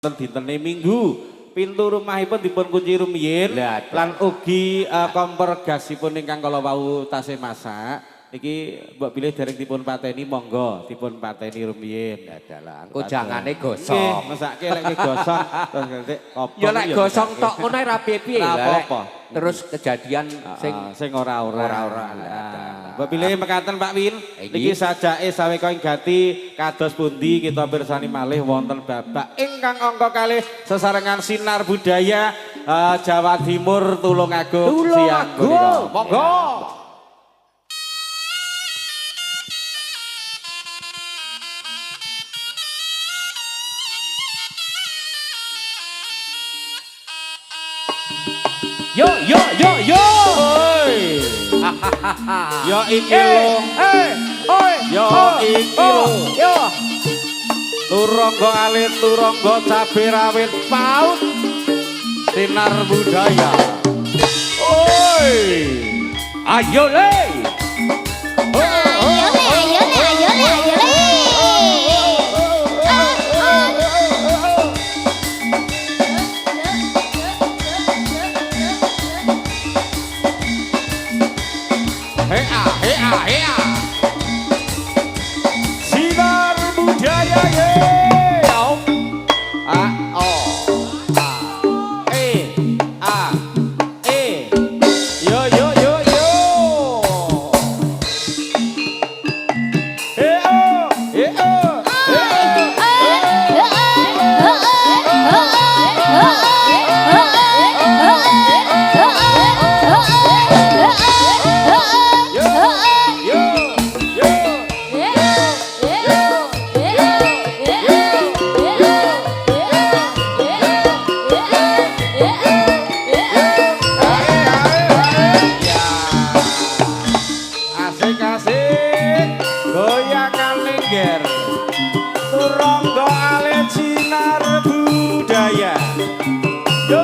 Dintene Minggu pintu rumahipun dipun kunci rumiyin lan ugi kompor gasipun ingkang kala wau tasih masak niki mbok bilih dereng dipun pateni monggo dipun pateni rumiyin dalah engko jangane gosong nggih mesake lek gosong terus kopi ya lek gosong tok ngono ra piye-piye apa terus kejadian sing ora-ora mbok bilih mekaten Pak Win niki sajake saweka ing gati kados pundi kita pirsani malih wonten babak ingkang angka kalih sesarengan sinar budaya Jawa Timur Tulungagung siang punika monggo. Yo yo yo yo. Yo iki lho. Yo iki lho. Yo. Turangga alit turangga cabe rawit paut. Sinar budaya. Oi. Ayo le. Ayo le. Hea. Sinar budaya ye. Turangga alit sinar budaya. Yo.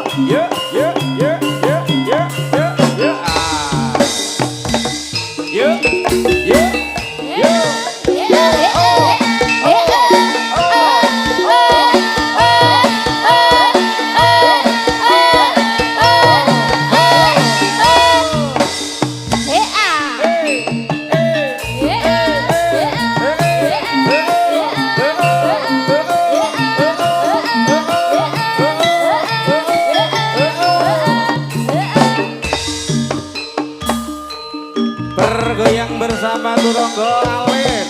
Bergoyang bersama turangga alit.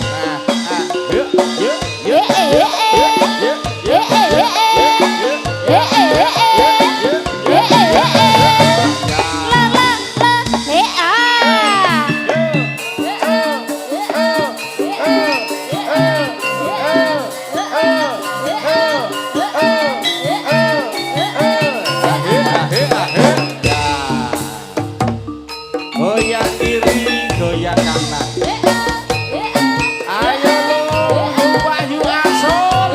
Goyang kiri, goyang kanan. Ayo lu, Wahyu Aso.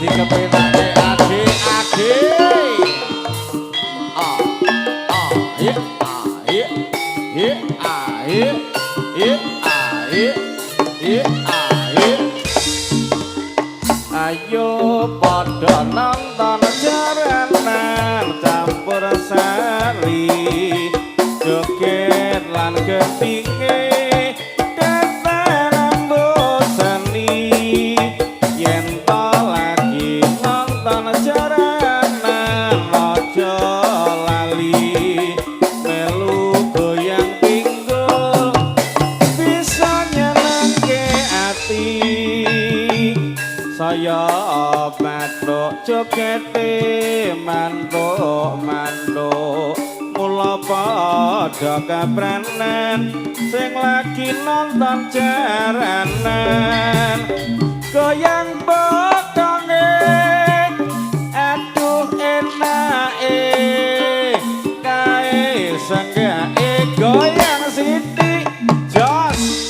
dikepinake adik-adik. Ayo padha nonton jaranan campur sari joget lan ketinge datan seni yen to lagi nonton jaranan aja lali melu goyang pinggul bisa nyenengke ati saya mantuk jogete mantuk mula padha kapranan sing lagi nonton jaranan goyang bokonge aduh enake kae senggake goyang sithik jos.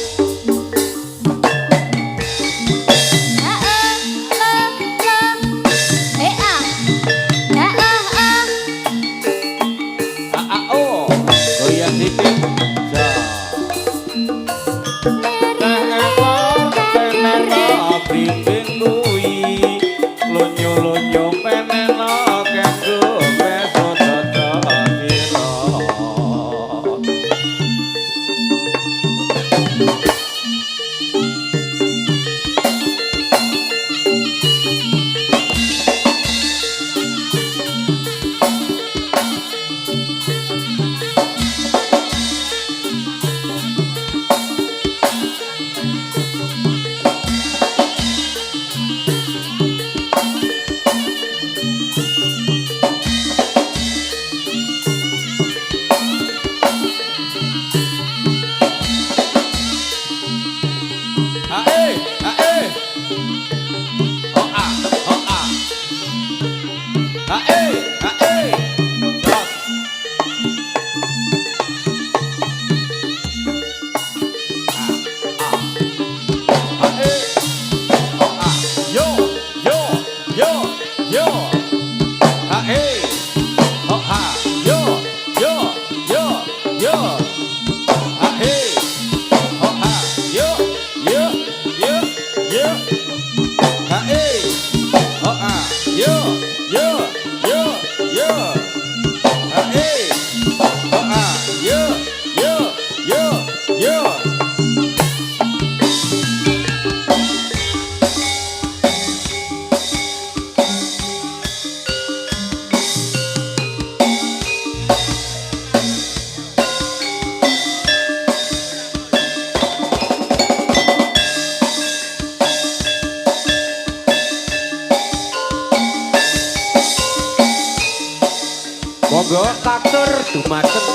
Monggo tatur dumateng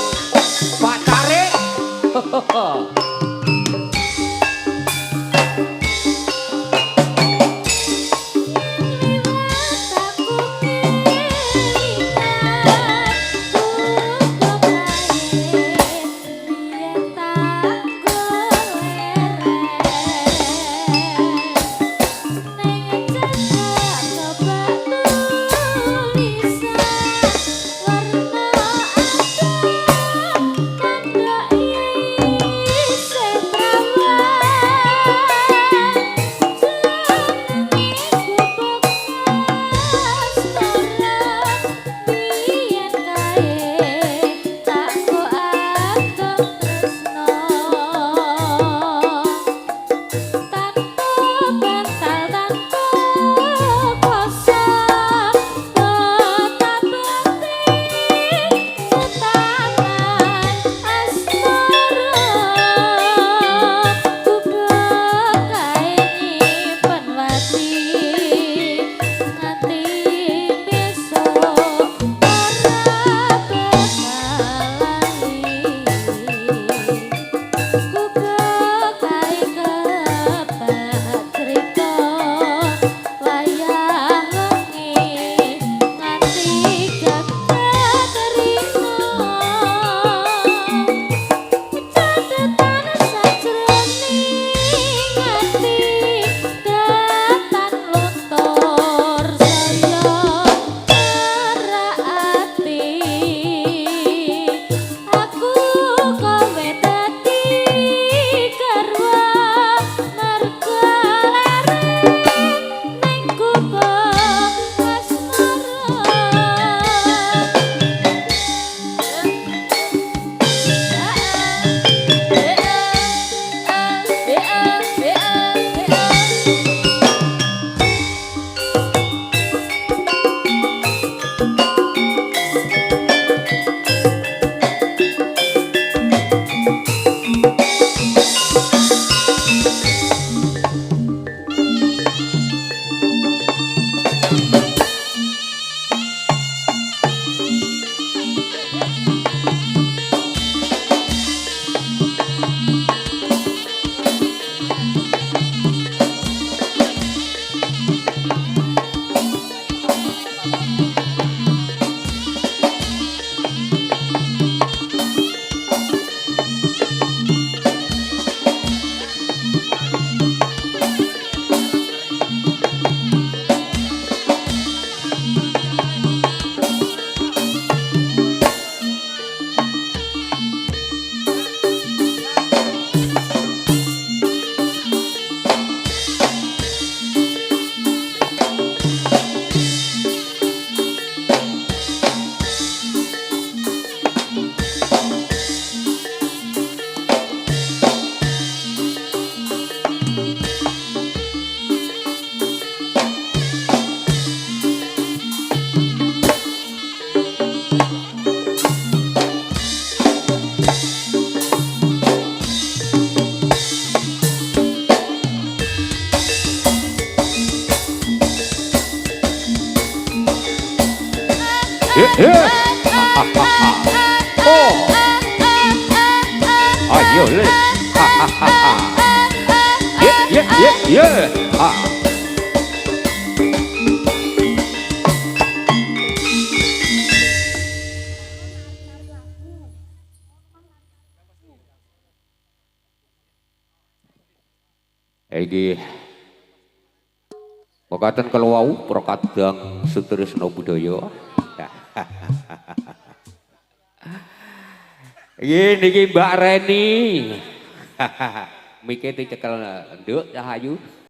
pacare. Oh, ayo le. Ah. Iki pekaten kalau wau prakadang Sutrisno Budaya. Niki Mbak Reni. Mike dicekel nduk Cahayu.